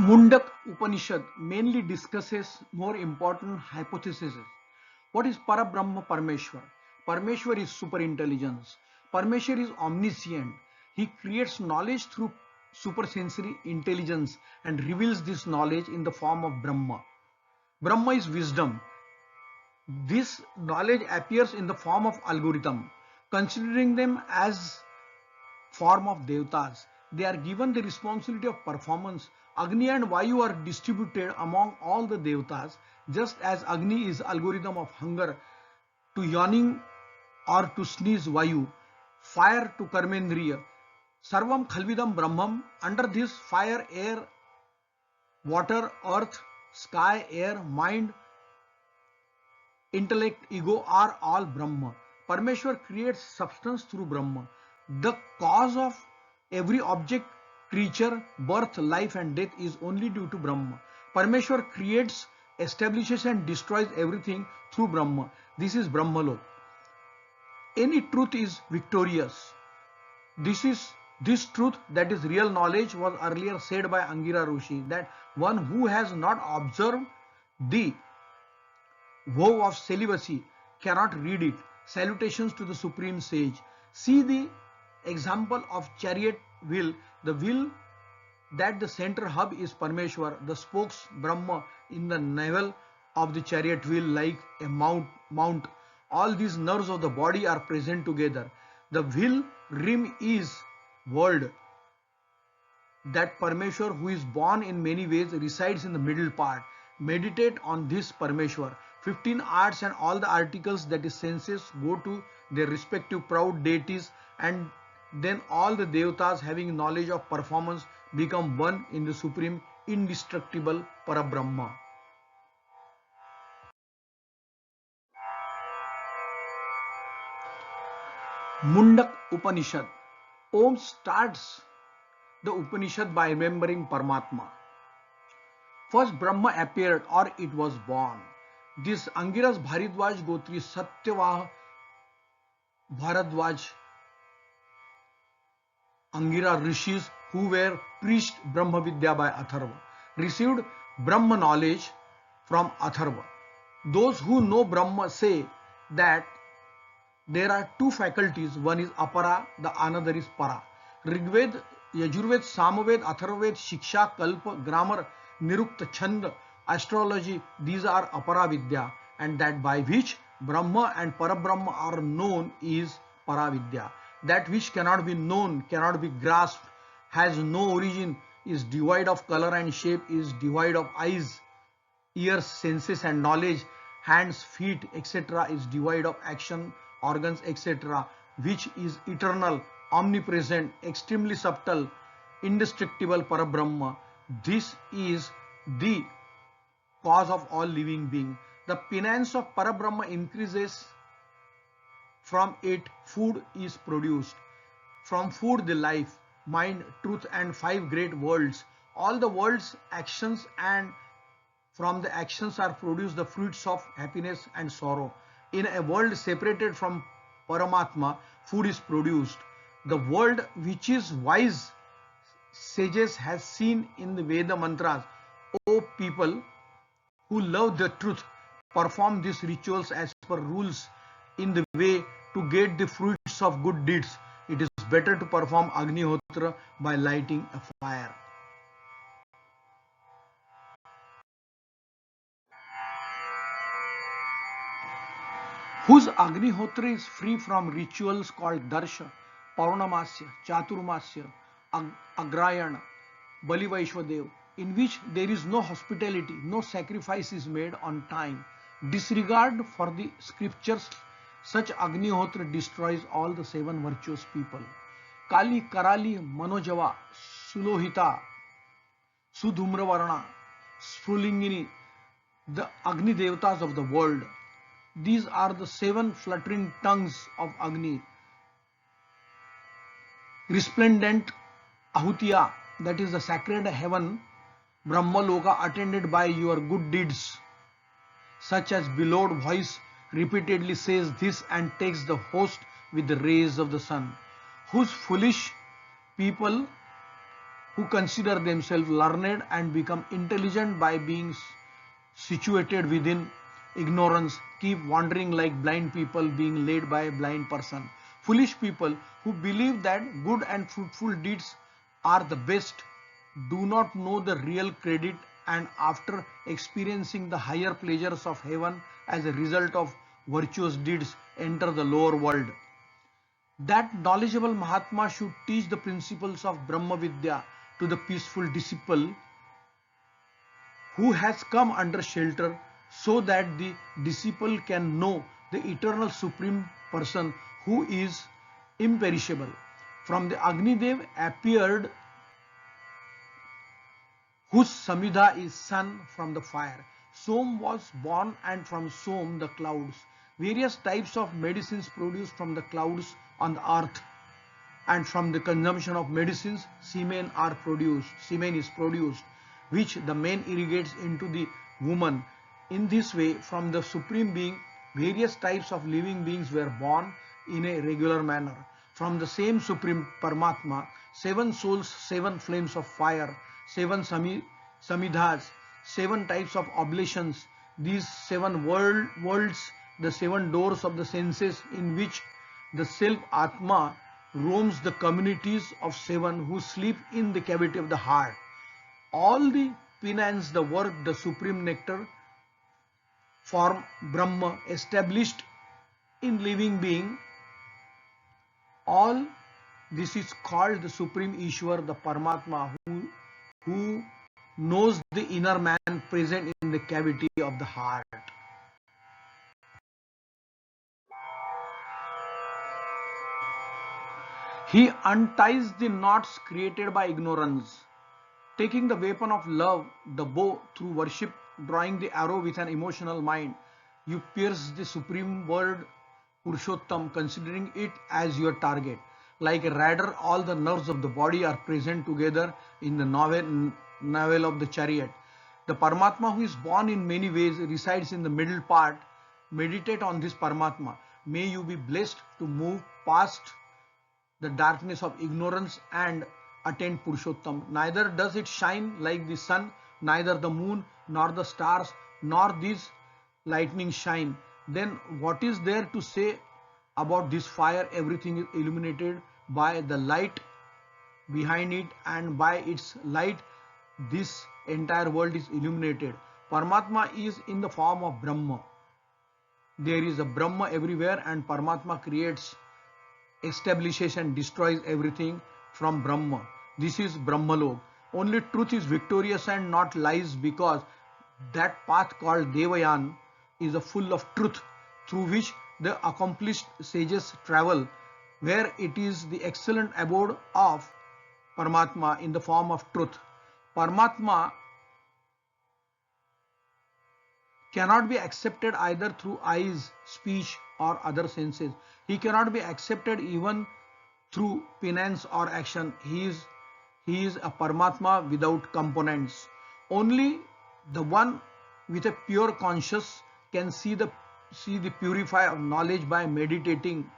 Mundak Upanishad mainly discusses more important hypotheses. What is Parabrahma Parmeshwar? Parmeshwar is superintelligence. Parmeshwar is omniscient. He creates knowledge through supersensory intelligence and reveals this knowledge in the form of Brahma. Brahma is wisdom. This knowledge appears in the form of algorithm. Considering them as form of devtas, they are given the responsibility of performance. Agni and Vayu are distributed among all the devtas, just as Agni is algorithm of hunger to yawning or to sneeze Vayu, fire to karmendriya. Sarvam khalvidam brahmam. Under this, fire, air, water, earth, sky, air, mind, intellect, ego are all Brahma. Parmeshwar creates substance through Brahma. The cause of every object, creature, birth, life and death is only due to Brahma. Parmeshwar creates, establishes and destroys everything through Brahma. This is Brahmalok. Any truth is victorious. This truth, that is real knowledge, was earlier said by Angira Rishi, that one who has not observed the vow of celibacy cannot read it. Salutations to the supreme sage. See the example of chariot wheel. The wheel, that the center hub is Parmeshwar, the spokes Brahma in the navel of the chariot wheel like a mount. All these nerves of the body are present together. The wheel rim is world. That Parmeshwar, who is born in many ways, resides in the middle part. Meditate on this Parmeshwar. 15 arts and all the articles, that is senses, go to their respective proud deities, and then all the devatas having knowledge of performance become one in the supreme indestructible Parabrahma. Mundak Upanishad. Om starts the Upanishad by remembering Parmatma. First Brahma appeared, or it was born. This Angiras Bharadwaj Gotri Satyavah Bharadwaj Angira rishis, who were preached Brahma Vidya by Atharva, received Brahma knowledge from Atharva. Those who know Brahma say that there are two faculties, one is Apara, the another is Para. Rigved, Yajurved, Samaved, Atharvaved, Shiksha, Kalpa, grammar, Nirukta, Chand, astrology, these are Apara Vidya, and that by which Brahma and Parabrahma are known is Paravidya. That which cannot be known, cannot be grasped, has no origin, is devoid of color and shape, is devoid of eyes, ears, senses and knowledge, hands, feet, etc., is devoid of action, organs, etc., which is eternal, omnipresent, extremely subtle, indestructible Parabrahma. This is the cause of all living being. The penance of Parabrahma increases. From it, food is produced. From food, the life, mind, truth, and 5 great worlds. All the world's actions, and from the actions are produced the fruits of happiness and sorrow. In a world separated from Parmatma, food is produced. The world which is wise sages has seen in the Veda mantras. O people who love the truth, perform these rituals as per rules in the way to get the fruits of good deeds. It is better to perform Agni Hotra by lighting a fire. Whose Agni Hotra is free from rituals called Darsha, Paurnamasya, Chaturmasya, Agrayana, Bali Vaishwadev, in which there is no hospitality, no sacrifice is made on time. Disregard for the scriptures, such Agni Hotra destroys all the 7 virtuous people. Kali, Karali, Manojava, Sulohita, Sudhumravarna, Sphulingini, the Agni Devatas of the world. These are the 7 fluttering tongues of Agni. Resplendent Ahutiya, that is the sacred heaven, Brahmaloka, attended by your good deeds, such as beloved voice repeatedly says this and takes the host with the rays of the sun. Whose foolish people who consider themselves learned and become intelligent by being situated within ignorance, keep wandering like blind people being led by a blind person. Foolish people who believe that good and fruitful deeds are the best do not know the real credit, and after experiencing the higher pleasures of heaven as a result of virtuous deeds enter the lower world. That knowledgeable Mahatma should teach the principles of Brahma Vidya to the peaceful disciple who has come under shelter, so that the disciple can know the eternal supreme person who is imperishable. From the Agni Dev appeared, whose Samhita is sun from the fire. Som was born, and from Som the clouds. Various types of medicines produced from the clouds on the earth, and from the consumption of medicines semen is produced, which the man irrigates into the woman. In this way, from the supreme being, various types of living beings were born in a regular manner. From the same supreme Parmatma, 7 souls, 7 flames of fire, 7 samidhas, 7 types of oblations, these 7 worlds, the 7 doors of the senses in which the self Atma roams the communities of 7 who sleep in the cavity of the heart. All the penance, the work, the supreme nectar form Brahma established in living being, all this is called the supreme Ishwar, the Parmatma, who knows the inner man present in the cavity of the heart. He unties the knots created by ignorance. Taking the weapon of love, the bow, through worship, drawing the arrow with an emotional mind, you pierce the supreme word Purushottam, considering it as your target. Like a rider, all the nerves of the body are present together in the navel of the chariot. The Paramatma, who is born in many ways, resides in the middle part. Meditate on this Paramatma. May you be blessed to move past the darkness of ignorance and attain Purushottam. Neither does it shine like the sun, neither the moon, nor the stars, nor these lightning shine. Then what is there to say about this fire? Everything is illuminated by the light behind it, and by its light this entire world is illuminated. Paramatma is in the form of Brahma. There is a Brahma everywhere, and Paramatma creates, establishes and destroys everything from Brahma. This is Brahmalok. Only truth is victorious and not lies, because that path called Devayan is full of truth, through which the accomplished sages travel, where it is the excellent abode of Paramatma in the form of truth. Paramatma cannot be accepted either through eyes, speech, or other senses. He cannot be accepted even through penance or action. He is a Paramatma without components. Only the one with a pure conscience can see the purifier of knowledge by meditating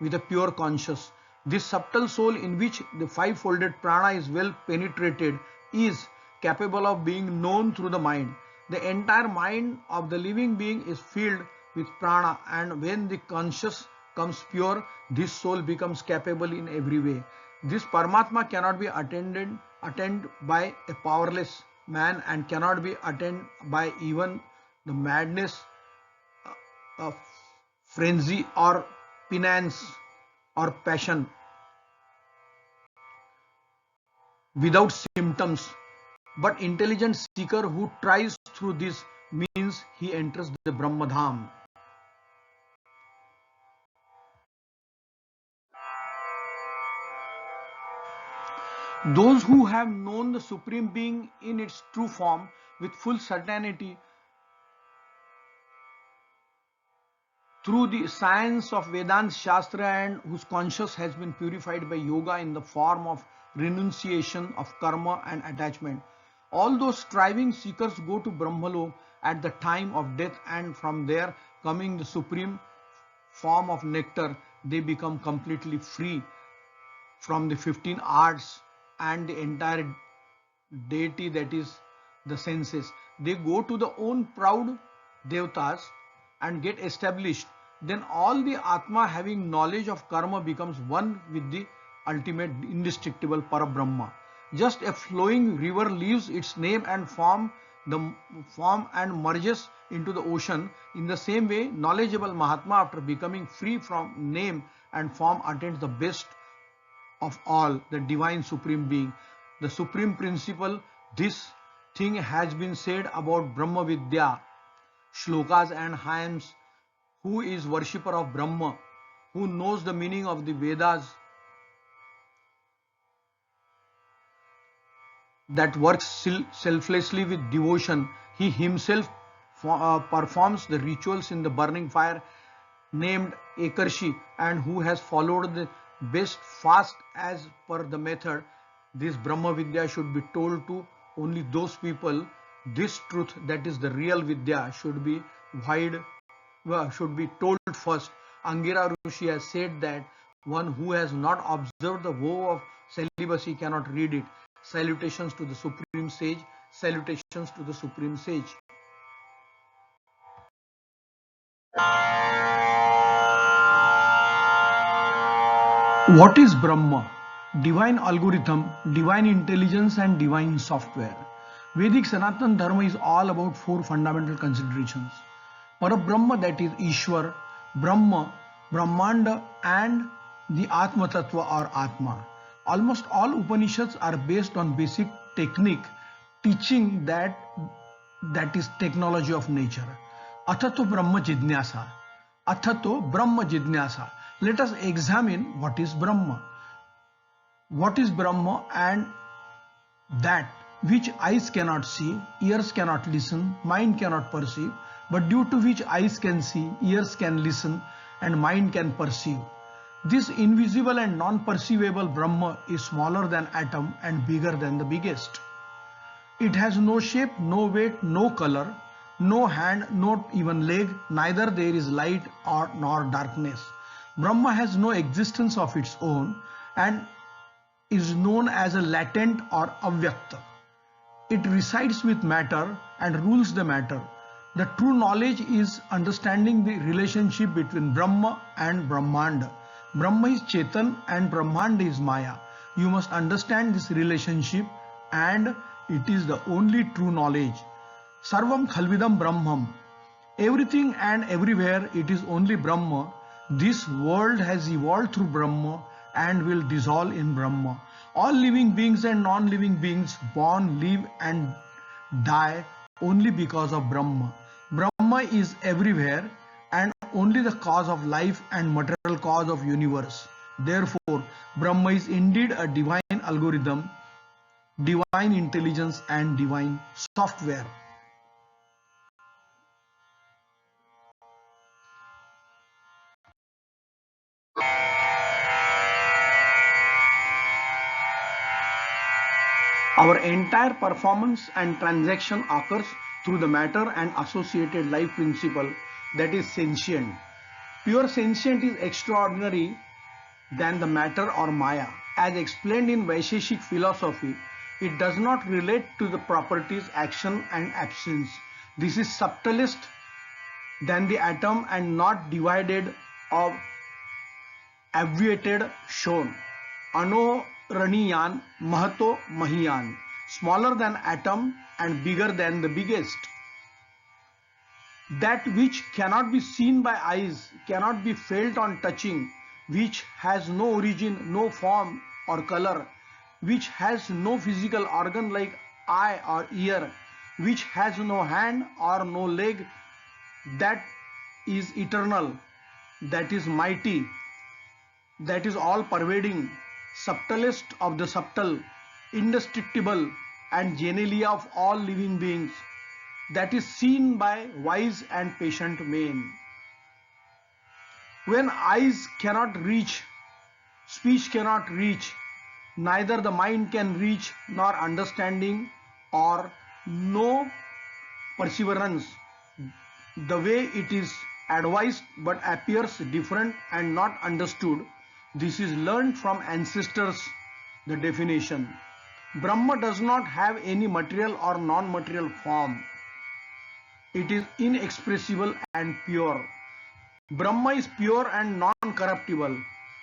with a pure conscience. This subtle soul, in which the five-folded prana is well penetrated, is capable of being known through the mind. The entire mind of the living being is filled with prana, and when the conscious comes pure, this soul becomes capable in every way. This Paramatma cannot be attained by a powerless man, and cannot be attained by even the madness of frenzy or penance or passion without symptoms. But intelligent seeker who tries through this means he enters the Brahmadham. Those who have known the Supreme Being in its true form with full certainty through the science of Vedanta Shastra, and whose conscience has been purified by yoga in the form of renunciation of karma and attachment. All those striving seekers go to Brahmalok at the time of death, and from there, coming the supreme form of nectar, they become completely free from the 15 arts and the entire deity, that is the senses, they go to the own proud devtas and get established, then all the Atma having knowledge of karma becomes one with the ultimate indestructible Parabrahma. Just a flowing river leaves its name and form and merges into the ocean. In the same way, knowledgeable Mahatma, after becoming free from name and form, attains the best of all, the divine supreme being, the supreme principle. This thing has been said about Brahma Vidya, shlokas and hymns. Who is worshipper of Brahma, who knows the meaning of the Vedas, that works selflessly with devotion, he himself performs the rituals in the burning fire named Ekarshi, and who has followed the best fast as per the method. This Brahma Vidya should be told to only those people. This truth, that is the real Vidya, should be told first. Angira Rishi has said that one who has not observed the vow of celibacy cannot read it. Salutations to the Supreme Sage. Salutations to the Supreme Sage. What is Brahma? Divine algorithm, divine intelligence and divine software. Vedic Sanatana Dharma is all about four fundamental considerations. Parabrahma, that is Ishwar, Brahma, Brahmanda and the Atma Tattva or Atma. Almost all Upanishads are based on basic technique teaching that is technology of nature. Athato Brahma Jidnyasa. Athato Brahma Jidnyasa. Let us examine what is Brahma. What is Brahma? And that which eyes cannot see, ears cannot listen, mind cannot perceive, but due to which eyes can see, ears can listen, and mind can perceive. This invisible and non-perceivable Brahma is smaller than atom and bigger than the biggest. It has no shape, no weight, no color, no hand, not even leg, neither there is light nor darkness. Brahma has no existence of its own and is known as a latent or avyakta. It resides with matter and rules the matter. The true knowledge is understanding the relationship between Brahma and Brahmanda. Brahma is Chetan and Brahmanda is Maya. You must understand this relationship, and it is the only true knowledge. Sarvam Khalvidam Brahmam. Everything and everywhere it is only Brahma. This world has evolved through Brahma and will dissolve in Brahma. All living beings and non-living beings born, live and die only because of Brahma. Brahma is everywhere and only the cause of life and material cause of universe. Therefore, Brahma is indeed a divine algorithm, divine intelligence and divine software. Our entire performance and transaction occurs through the matter and associated life principle, that is sentient. Pure sentient is extraordinary than the matter or Maya. As explained in Vaisheshik philosophy, it does not relate to the properties, action and absence. This is subtlest than the atom and not divided or abbreviated shown. Anoraniyan Mahato Mahiyan. Smaller than atom and bigger than the biggest. That which cannot be seen by eyes, cannot be felt on touching, which has no origin, no form or color, which has no physical organ like eye or ear, which has no hand or no leg, that is eternal, that is mighty, that is all pervading, subtlest of the subtle, indestructible and genialia of all living beings, that is seen by wise and patient men. When eyes cannot reach, speech cannot reach, neither the mind can reach, nor understanding or no perseverance, the way it is advised but appears different and not understood. This is learned from ancestors The definition: Brahma does not have any material or non-material form. It is inexpressible and pure. Brahma is pure and non-corruptible.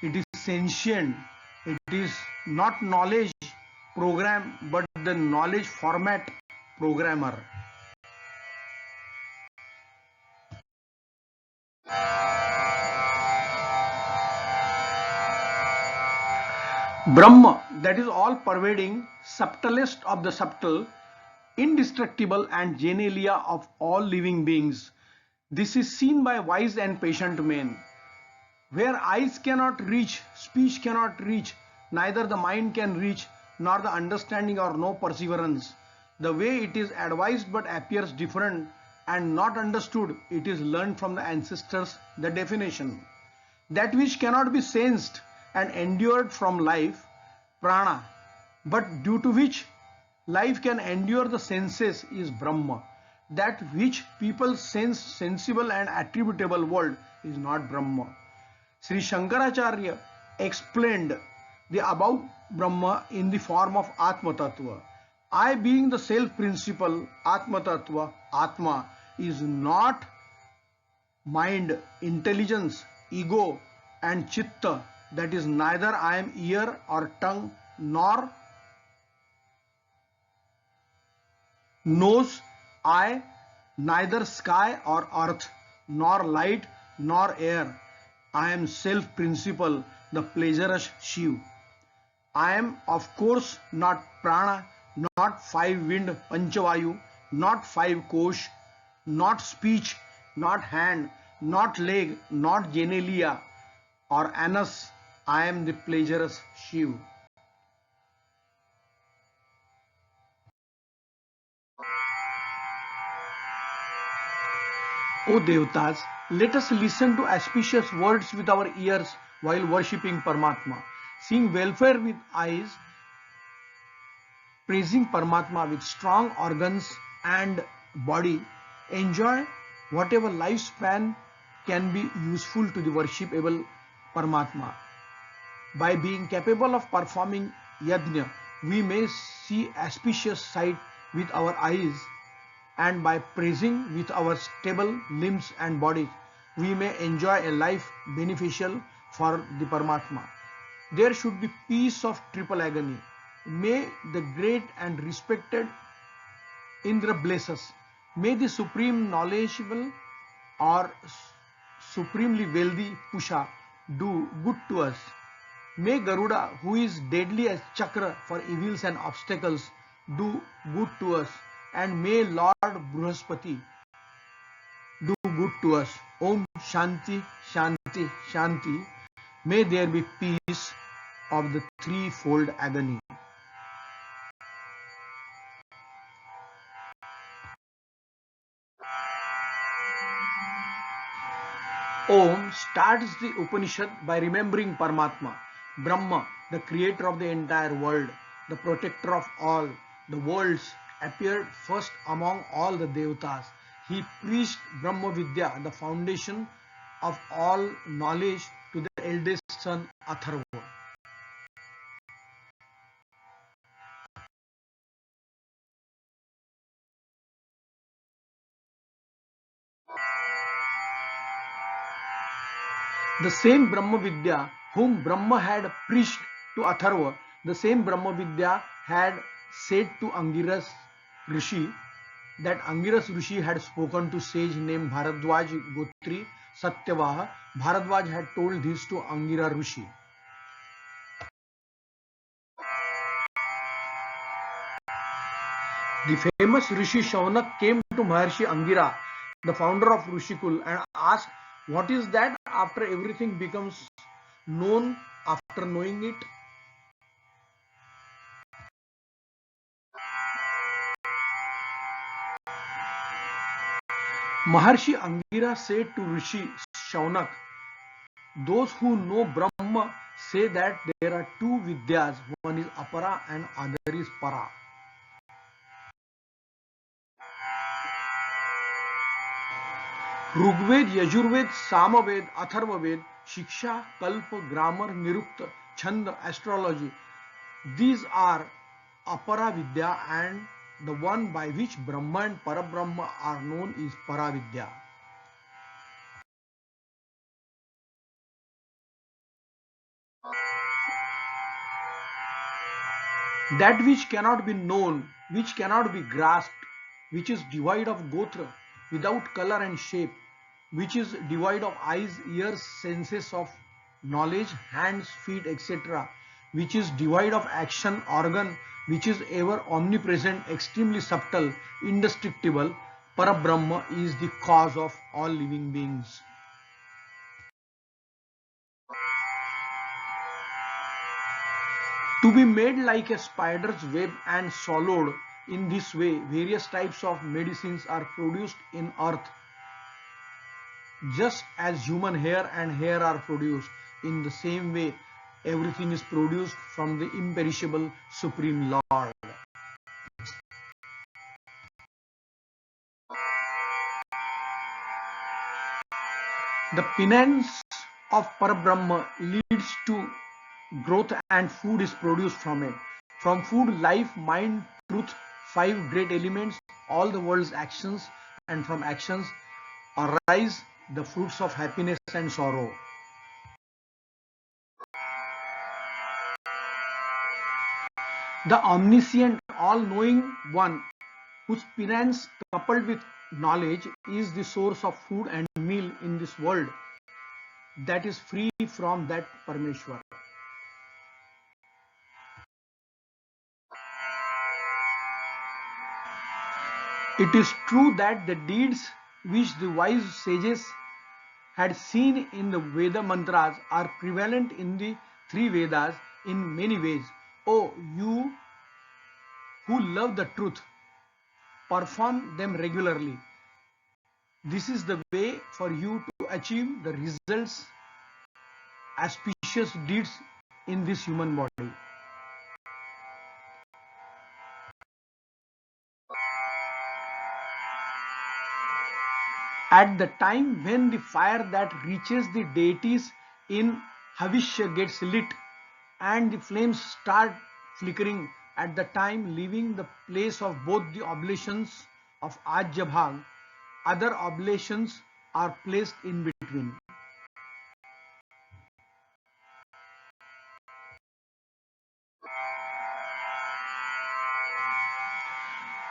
It is sentient. It is not knowledge program but the knowledge format programmer. Brahma, that is all pervading, subtlest of the subtle, indestructible and genealia of all living beings. This is seen by wise and patient men. Where eyes cannot reach, speech cannot reach, neither the mind can reach, nor the understanding or no perseverance. The way it is advised but appears different and not understood, it is learned from the ancestors. The definition: that which cannot be sensed and endured from life, prana, but due to which life can endure the senses, is Brahma. That which people sense, sensible and attributable world, is not Brahma. Sri Shankaracharya explained the above Brahma in the form of Atma Tattva. I being the self-principle, Atma Tattva, Atma, is not mind, intelligence, ego and chitta, that is neither I am ear or tongue nor nose, eye, neither sky or earth, nor light nor air. I am self-principle, the pleasurous Shiv. I am of course not prana, not five wind Panchavayu, not five kosh, not speech, not hand, not leg, not genelia or anus. I am the pleasurous Shiv. O Devtas, let us listen to auspicious words with our ears while worshipping Parmatma, seeing welfare with eyes, praising Parmatma with strong organs and body, enjoy whatever lifespan can be useful to the worshipable Parmatma. By being capable of performing yajna, we may see auspicious sight with our eyes, and by praising with our stable limbs and bodies, we may enjoy a life beneficial for the Parmatma. There should be peace of triple agony. May the great and respected Indra bless us. May the supreme knowledgeable or supremely wealthy Pusha do good to us. May Garuda, who is deadly as Chakra for evils and obstacles, do good to us. And may Lord Bruhaspati do good to us. Om Shanti, Shanti, Shanti. May there be peace of the threefold agony. Om starts the Upanishad by remembering Parmatma, Brahma, the creator of the entire world, the protector of all the worlds, appeared first among all the Devatas. He preached Brahma Vidya, the foundation of all knowledge, to the eldest son Atharva. The same Brahma Vidya whom Brahma had preached to Atharva, the same Brahma Vidya had said to Angiras Rishi, that Angiras Rishi had spoken to sage named Bharadwaj Gotri Satyavaha. Bharadwaj had told this to Angira Rishi. The famous Rishi Shaunak came to Maharshi Angira, the founder of Rishikul, and asked, what is that after everything becomes known after knowing it? Maharshi Angira said to Rishi Shaunak, those who know Brahma say that there are two Vidyas, one is Apara and other is Para. Rigved, Yajurved, Samaved, Atharvaved, Shiksha, Kalpa, Grammar, Nirukta, Chanda, Astrology, These are Apara Vidya, and the one by which Brahma and Parabrahma are known is Paravidya. That which cannot be known, which cannot be grasped, which is devoid of gotra, without color and shape, which is devoid of eyes, ears, senses of knowledge, hands, feet, etc., which is devoid of action, organ, which is ever omnipresent, extremely subtle, indestructible, Parabrahma is the cause of all living beings. To be made like a spider's web and swallowed in this way, various types of medicines are produced in earth, just as human hair and hair are produced. In the same way, everything is produced from the imperishable Supreme Lord. The penance of Parabrahma leads to growth, and food is produced from it. From food, life, mind, truth, five great elements, all the world's actions, and from actions arise the fruits of happiness and sorrow. The omniscient, all-knowing one, whose penance coupled with knowledge is the source of food and meal in this world, that is free from that Parmeshwar. It is true that the deeds which the wise sages had seen in the Veda mantras are prevalent in the three Vedas in many ways. Oh, you who love the truth, perform them regularly. This is the way for you to achieve the results, auspicious deeds in this human body. At the time when the fire that reaches the deities in Havishya gets lit and the flames start flickering, at the time leaving the place of both the oblations of Ajya Bhag, other oblations are placed in between.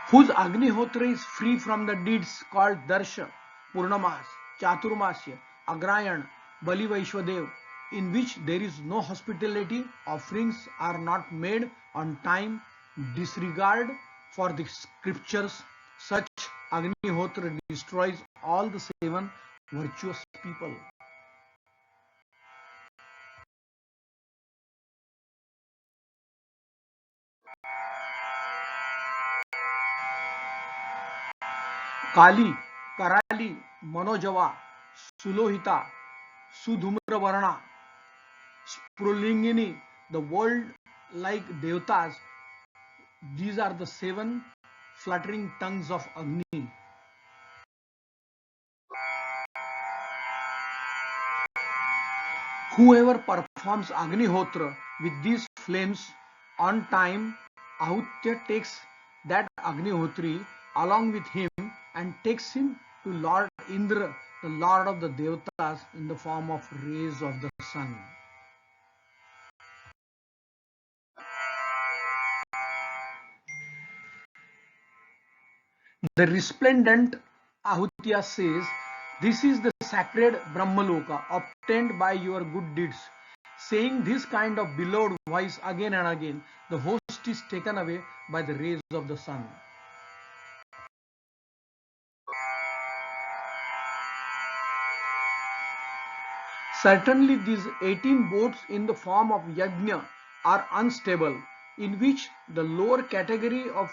Whose Agnihotra is free from the deeds called Darsha, Purnamas, Chaturmasya, Agrayan, Bali Vaishwadev, in which there is no hospitality, offerings are not made on time, disregard for the scriptures, such Agnihotra destroys all the seven virtuous people. Kali, Karali, Manojava, Sulohita, Sudhumravarna, Sprulingini, the world like Devtas, these are the seven fluttering tongues of Agni. Whoever performs Agnihotra with these flames on time, Ahutya takes that Agnihotri along with him and takes him to Lord Indra, the Lord of the Devtas, in the form of rays of the sun. The resplendent Ahutya says, "This is the sacred Brahmaloka obtained by your good deeds." Saying this kind of beloved voice again and again, the host is taken away by the rays of the sun. Certainly these 18 boats in the form of yajna are unstable, in which the lower category of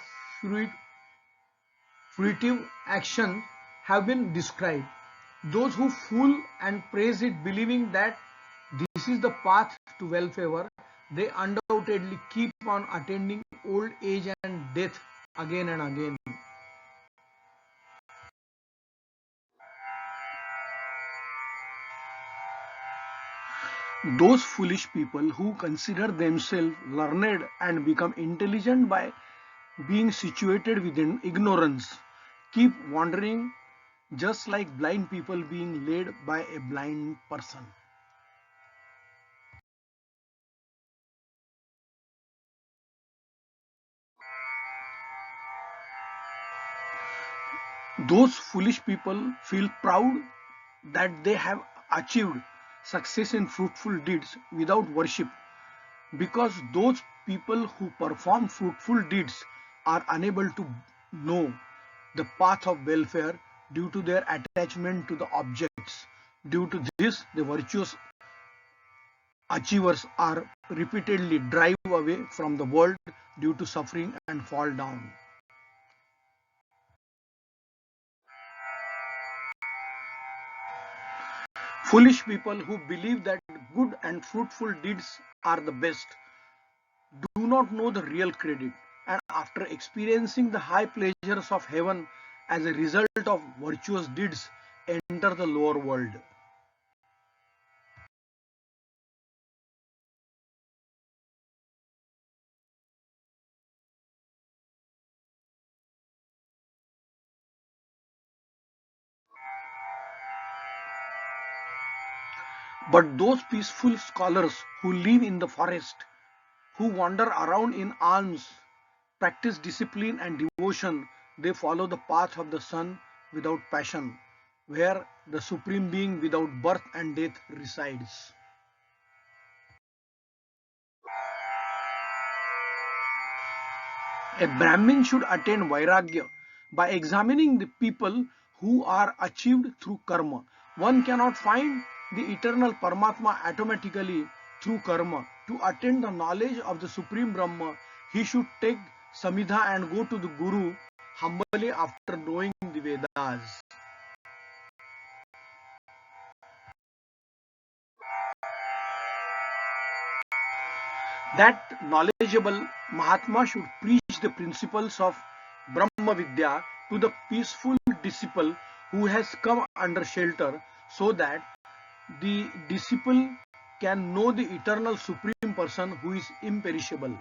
fruitive action have been described. Those who fool and praise it, believing that this is the path to well-favor, they undoubtedly keep on attending old age and death again and again. Those foolish people who consider themselves learned and become intelligent by being situated within ignorance keep wandering just like blind people being led by a blind person. Those foolish people feel proud that they have achieved success in fruitful deeds without worship because those people who perform fruitful deeds are unable to know the path of welfare due to their attachment to the objects. Due to this, the virtuous achievers are repeatedly drive away from the world due to suffering and fall down. Foolish people who believe that good and fruitful deeds are the best do not know the real credit, and after experiencing the high pleasures of heaven as a result of virtuous deeds, enter the lower world. But those peaceful scholars who live in the forest, who wander around in alms, practice discipline and devotion, they follow the path of the sun without passion, where the Supreme Being without birth and death resides. A Brahmin should attain Vairagya by examining the people who are achieved through karma. One cannot find the eternal Parmatma automatically through karma. To attain the knowledge of the Supreme Brahma, he should take Samhita and go to the Guru humbly after knowing the Vedas. That knowledgeable Mahatma should preach the principles of Brahma Vidya to the peaceful disciple who has come under shelter so that the disciple can know the eternal supreme person who is imperishable.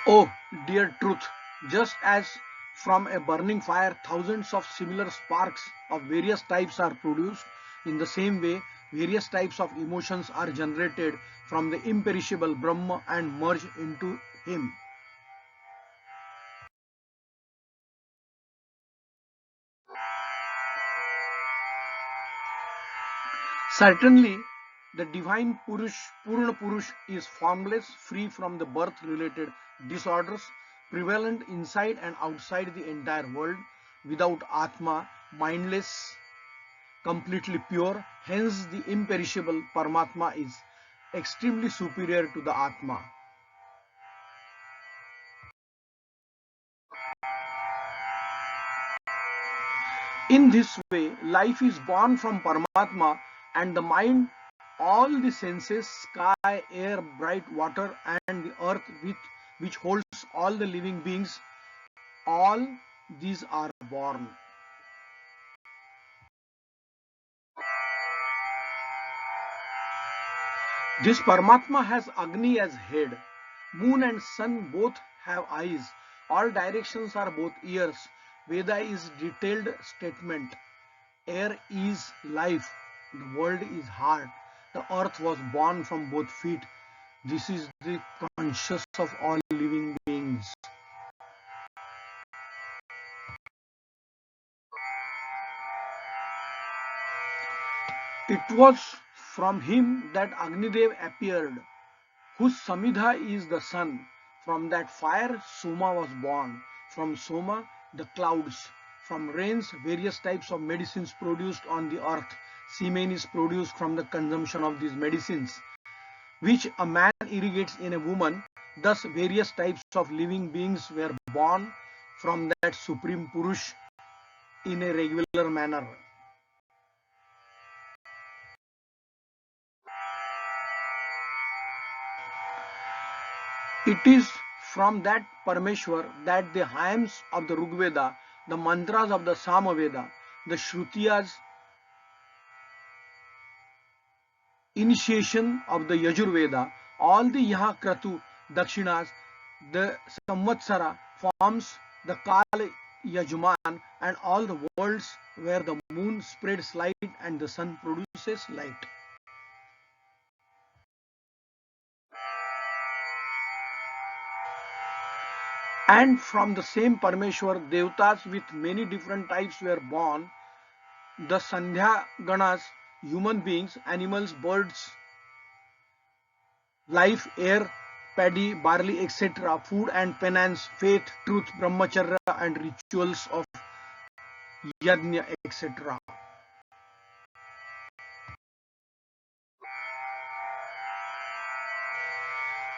Oh, dear truth, just as from a burning fire thousands of similar sparks of various types are produced, in the same way, various types of emotions are generated from the imperishable Brahma and merge into Him. Certainly, the divine Purush, Purna Purush is formless, free from the birth related disorders prevalent inside and outside the entire world, without Atma, mindless, completely pure. Hence, the imperishable Parmatma is extremely superior to the Atma. In this way, life is born from Paramatma and the mind, all the senses, sky, air, bright water, and the earth which holds all the living beings, all these are born. This Paramatma has Agni as head. Moon and sun both have eyes. All directions are both ears. Veda is detailed statement. Air is life. The world is heart. The earth was born from both feet. This is the conscious of all living beings. It was from him that Agnidev appeared, whose Samidha is the sun. From that fire Soma was born. From Soma the clouds. From rains various types of medicines produced on the earth. Semen is produced from the consumption of these medicines, which a man irrigates in a woman. Thus various types of living beings were born from that supreme Purush in a regular manner. It is from that Parameshwar that the hymns of the Rigveda, the mantras of the Samaveda, the Shrutiyas, initiation of the Yajurveda, all the Yaha Kratu Dakshinas, the Samvatsara forms the Kal Yajman, and all the worlds where the moon spreads light and the sun produces light. And from the same Parmeshwar, Devtas with many different types were born. The Sandhya Ganas, human beings, animals, birds, life, air, paddy, barley, etc., food and penance, faith, truth, brahmacharya, and rituals of yajna, etc.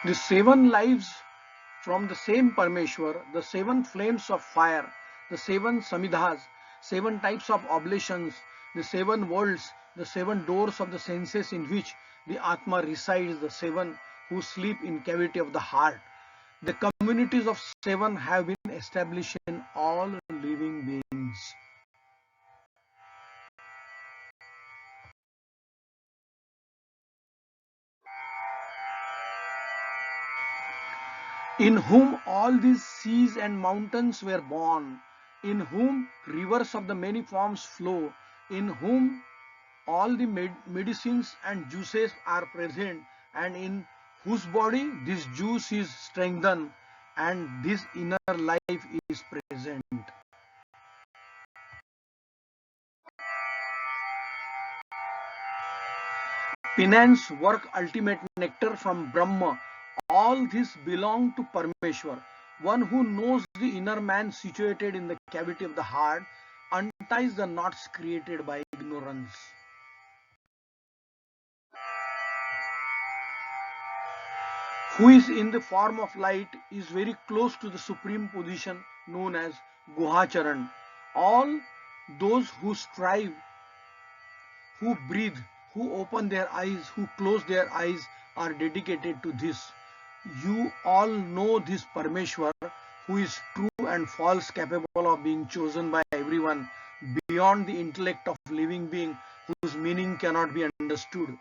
The seven lives from the same Parmeshwar, the seven flames of fire, the seven samidhas, seven types of oblations, the seven worlds, the seven doors of the senses in which the Atma resides, the seven who sleep in cavity of the heart. The communities of seven have been established in all living beings. In whom all these seas and mountains were born, in whom rivers of the many forms flow, in whom all the medicines and juices are present, and in whose body this juice is strengthened and this inner life is present. Penance, work, ultimate nectar from Brahma, all this belong to Parmeshwar. One who knows the inner man situated in the cavity of the heart unties the knots created by ignorance. Who is in the form of light is very close to the supreme position known as Guhacharan. All those who strive, who breathe, who open their eyes, who close their eyes are dedicated to this. You all know this Parmeshwar who is true and false, capable of being chosen by everyone, beyond the intellect of living being whose meaning cannot be understood.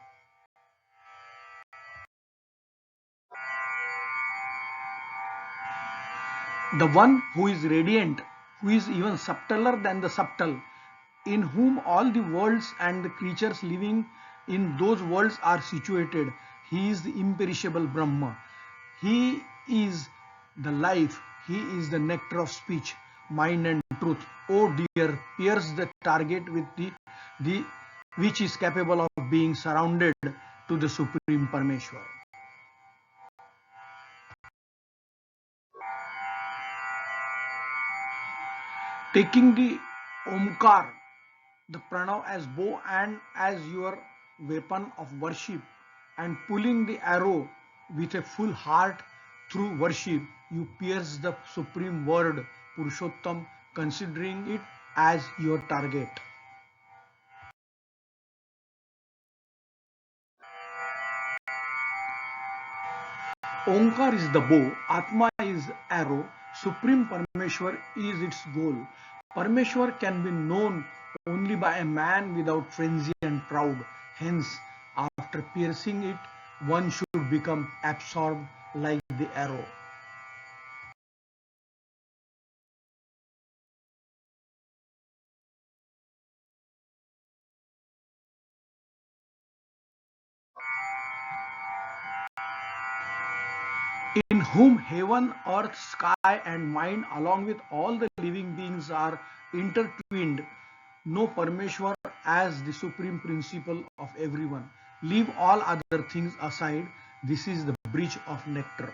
The one who is radiant, who is even subtler than the subtle, in whom all the worlds and the creatures living in those worlds are situated. He is the imperishable Brahma. He is the life. He is the nectar of speech, mind and truth. Oh dear, pierce the target with the which is capable of being surrounded to the Supreme Parmeshwar. Taking the Omkar, the Pranav as bow and as your weapon of worship, and pulling the arrow with a full heart through worship, you pierce the supreme word Purushottam, considering it as your target. Omkar is the bow, Atma is arrow, Supreme Parmeshwar is its goal. Parmeshwar can be known only by a man without frenzy and proud. Hence, after piercing it, one should become absorbed like the arrow. In whom heaven, earth, sky, and mind, along with all the living beings, are intertwined. Know Parmeshwar as the supreme principle of everyone. Leave all other things aside. This is the bridge of nectar.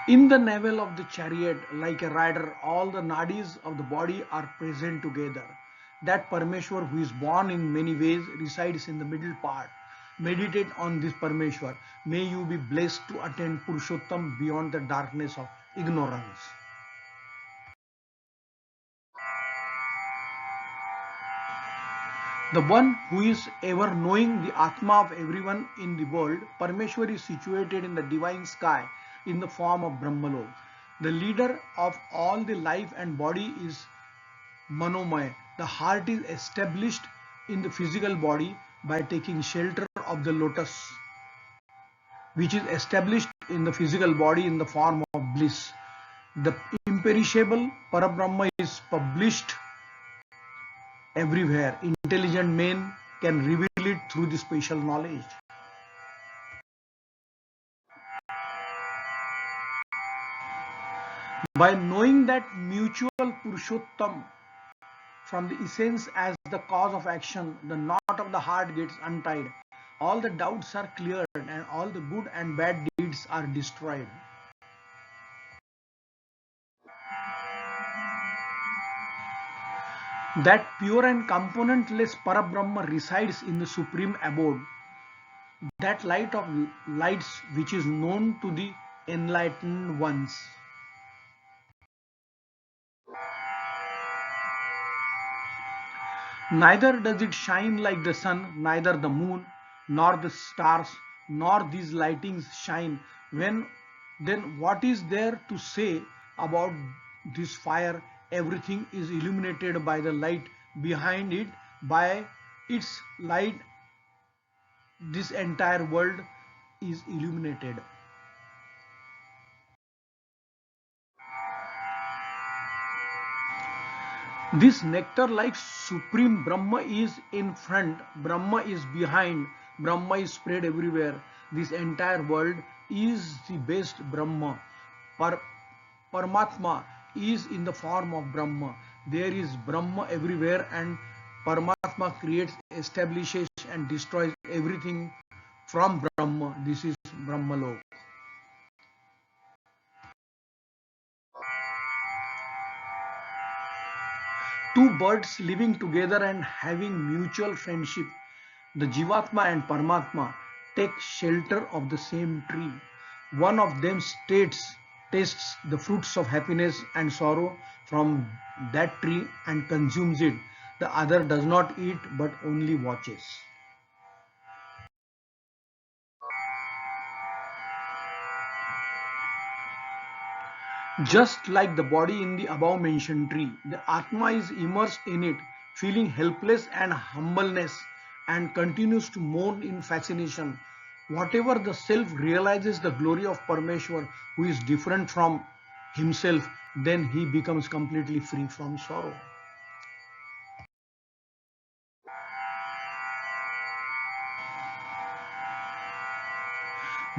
In the navel of the chariot, like a rider, all the nadis of the body are present together. That Parmeshwar who is born in many ways resides in the middle part. Meditate on this Parmeshwar. May you be blessed to attain Purushottam beyond the darkness of ignorance. The one who is ever knowing the Atma of everyone in the world, Parmeshwar is situated in the divine sky in the form of Brahmalok. The leader of all the life and body is Manomaya. The heart is established in the physical body by taking shelter of the lotus, which is established in the physical body in the form of bliss. The imperishable Parabrahma is published everywhere. Intelligent men can reveal it through the special knowledge. By knowing that mutual Purushottam from the essence as the cause of action, the knot of the heart gets untied. All the doubts are cleared and all the good and bad deeds are destroyed. That pure and componentless Parabrahma resides in the supreme abode. That light of lights which is known to the enlightened ones. Neither does it shine like the sun, neither the moon, nor the stars, nor these lightings shine. Then what is there to say about this fire? Everything is illuminated by the light behind it. By its light, this entire world is illuminated. This nectar-like supreme Brahma is in front, Brahma is behind, Brahma is spread everywhere. This entire world is the best Brahma. Parmatma is in the form of Brahma. There is Brahma everywhere, and Parmatma creates, establishes and destroys everything from Brahma. This is Brahmalok. Two birds living together and having mutual friendship, the Jivatma and Paramatma, take shelter of the same tree. One of them tastes the fruits of happiness and sorrow from that tree and consumes it. The other does not eat but only watches. Just like the body in the above mentioned tree, the Atma is immersed in it, feeling helpless and humbleness, and continues to mourn in fascination. Whatever the self realizes the glory of Parmeshwar, who is different from himself, then he becomes completely free from sorrow.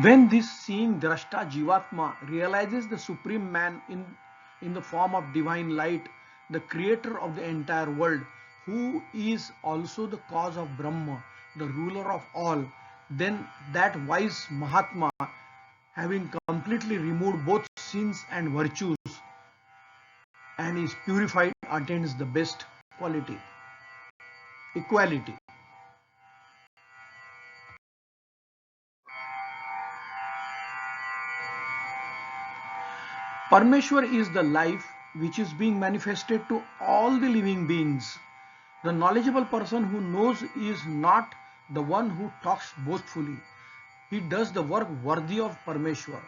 When this seeing Drashta Jivatma realizes the Supreme Man in the form of divine light, the creator of the entire world, who is also the cause of Brahma, the ruler of all, then that wise Mahatma, having completely removed both sins and virtues and is purified, attains the best quality, equality. Parmeshwar is the life which is being manifested to all the living beings. The knowledgeable person who knows is not the one who talks boastfully. He does the work worthy of Parmeshwar.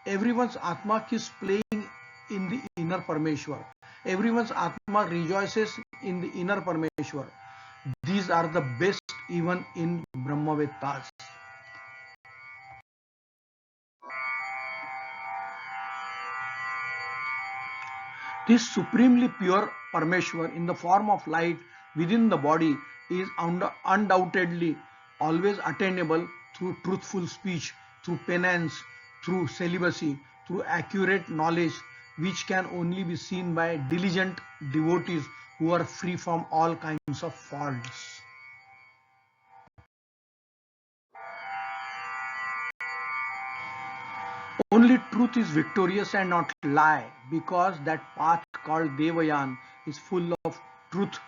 Everyone's Atma keeps playing in the inner Parmeshwar. Everyone's Atma rejoices in the inner Parmeshwar. These are the best even in Brahmavettas. This supremely pure Parmeshwar in the form of light within the body is undoubtedly always attainable through truthful speech, through penance, through celibacy, through accurate knowledge, which can only be seen by diligent devotees who are free from all kinds of faults. Only truth is victorious and not lie, because that path called Devayan is full of truth,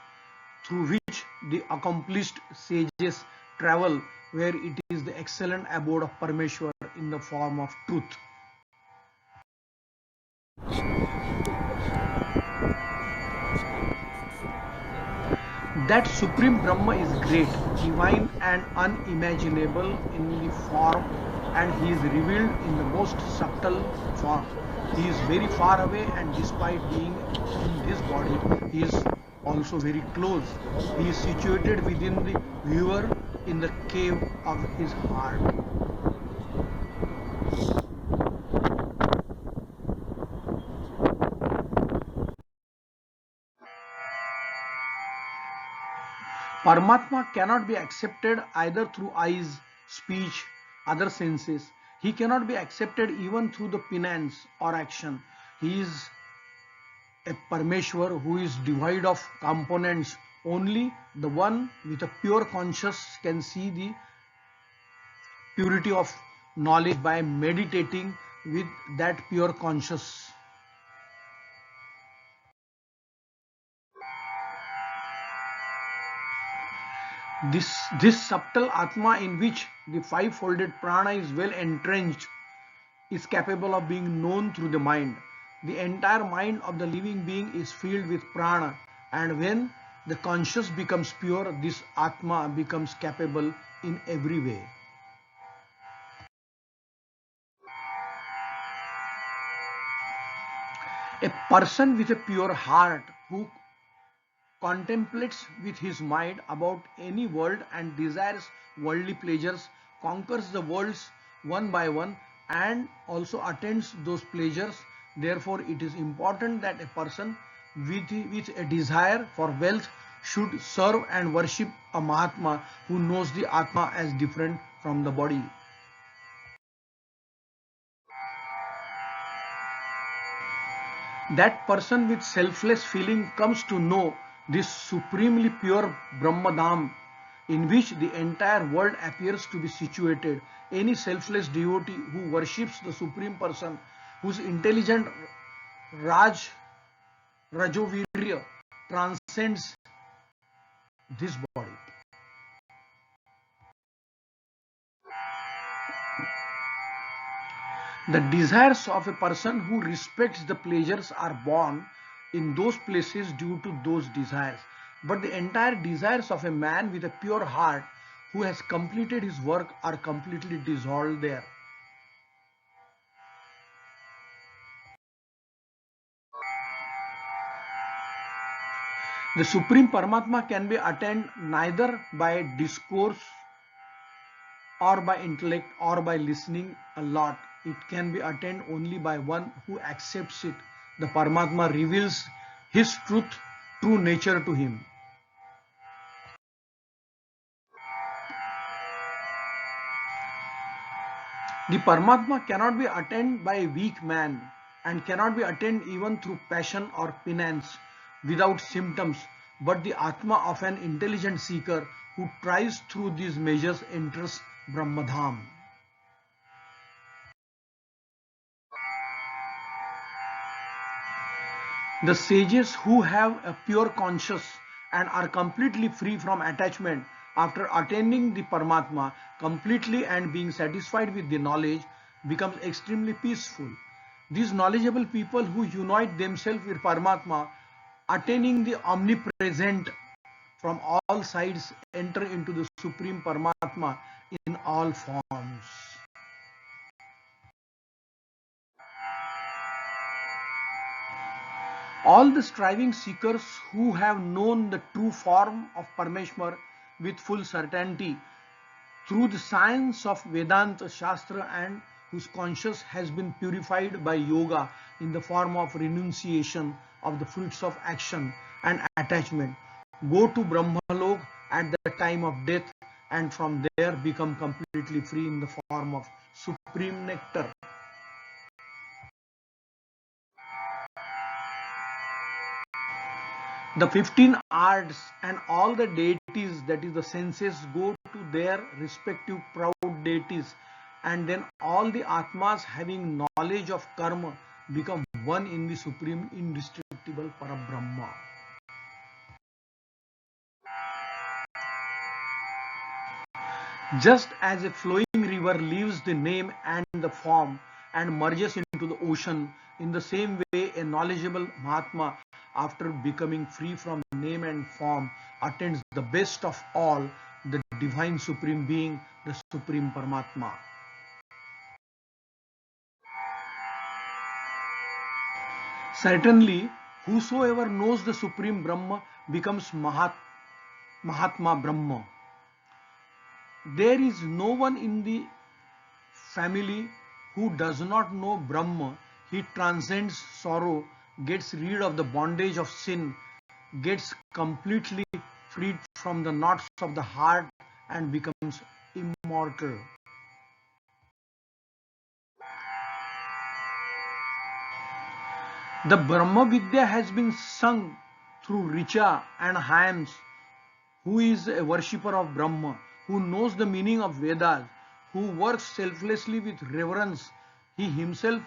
through which the accomplished sages travel, where it is the excellent abode of Parmeshwar in the form of truth. That Supreme Brahma is great, divine and unimaginable in the form and he is revealed in the most subtle form. He is very far away, and despite being in this body, he is also very close. He is situated within the viewer in the cave of his heart. Parmatma cannot be accepted either through eyes, speech, other senses. He cannot be accepted even through the penance or action. He is a Parmeshwar who is devoid of components. Only the one with a pure conscience can see the purity of knowledge by meditating with that pure conscience. This subtle Atma in which the five-folded prana is well entrenched is capable of being known through the mind. The entire mind of the living being is filled with prana, and when the conscious becomes pure, this Atma becomes capable in every way. A person with a pure heart who contemplates with his mind about any world and desires worldly pleasures, conquers the worlds one by one, and also attains those pleasures. Therefore, it is important that a person with a desire for wealth should serve and worship a Mahatma who knows the Atma as different from the body. That person with selfless feeling comes to know this supremely pure Brahmadham in which the entire world appears to be situated. Any selfless devotee who worships the Supreme Person, whose intelligent Rajovirya transcends this body. The desires of a person who respects the pleasures are born in those places due to those desires. But the entire desires of a man with a pure heart who has completed his work are completely dissolved there. The Supreme Parmatma can be attained neither by discourse or by intellect or by listening a lot. It can be attained only by one who accepts it. The Paramatma reveals his true nature to him. The Paramatma cannot be attained by a weak man and cannot be attained even through passion or penance without symptoms, but the Atma of an intelligent seeker who tries through these measures enters Brahmadham. The sages who have a pure conscience and are completely free from attachment after attaining the Paramatma completely and being satisfied with the knowledge becomes extremely peaceful. These knowledgeable people who unite themselves with Paramatma, attaining the omnipresent from all sides, enter into the Supreme Paramatma in all forms. All the striving seekers who have known the true form of Parmeshwar with full certainty through the science of Vedanta Shastra and whose conscience has been purified by yoga in the form of renunciation of the fruits of action and attachment, go to Brahmalok at the time of death and from there become completely free in the form of supreme nectar. The 15 arts and all the deities, that is the senses, go to their respective proud deities, and then all the Atmas having knowledge of karma become one in the supreme indestructible Parabrahma. Just as a flowing river leaves the name and the form and merges into the ocean, in the same way a knowledgeable Mahatma, after becoming free from name and form, attains the best of all, the divine supreme being, the supreme Paramatma. Certainly, whosoever knows the Supreme Brahma becomes Mahatma Brahma. There is no one in the family who does not know Brahma. He transcends sorrow, gets rid of the bondage of sin, gets completely freed from the knots of the heart and becomes immortal. The Brahma Vidya has been sung through Richa and hymns. Who is a worshipper of Brahma, who knows the meaning of Vedas, who works selflessly with reverence. He himself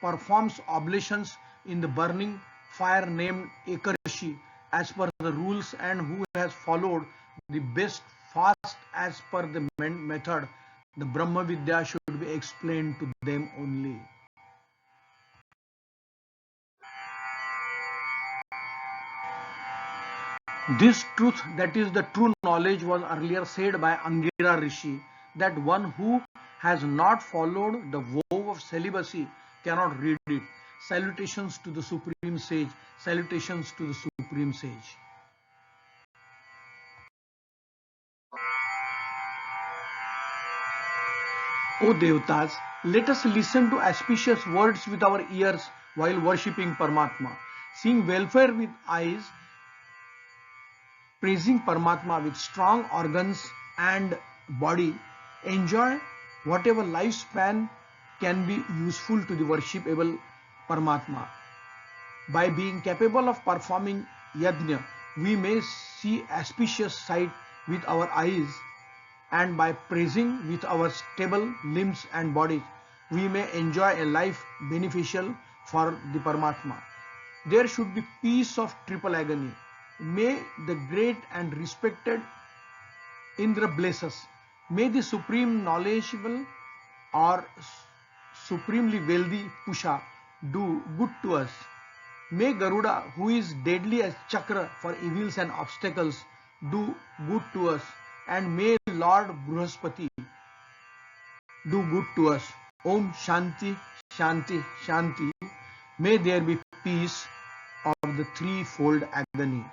performs oblations in the burning fire named Ekadashi as per the rules, and who has followed the best fast as per the method. The Brahma Vidya should be explained to them only. This truth, that is the true knowledge, was earlier said by Angira Rishi, that one who has not followed the vow of celibacy cannot read it. Salutations to the Supreme Sage. Salutations to the Supreme Sage. O Devtas, let us listen to auspicious words with our ears while worshipping Parmatma. Seeing welfare with eyes, praising Parmatma with strong organs and body, enjoy whatever lifespan can be useful to the worshipable Parmatma. By being capable of performing yajna, we may see auspicious sight with our eyes, and by praising with our stable limbs and bodies, we may enjoy a life beneficial for the Parmatma. There should be peace of triple agony. May the great and respected Indra bless us. May the supreme knowledgeable or supremely wealthy Pusha do good to us. May Garuda, who is deadly as Chakra for evils and obstacles, do good to us. And may Lord Bruhaspati do good to us. Om Shanti, Shanti, Shanti. May there be peace of the threefold agony.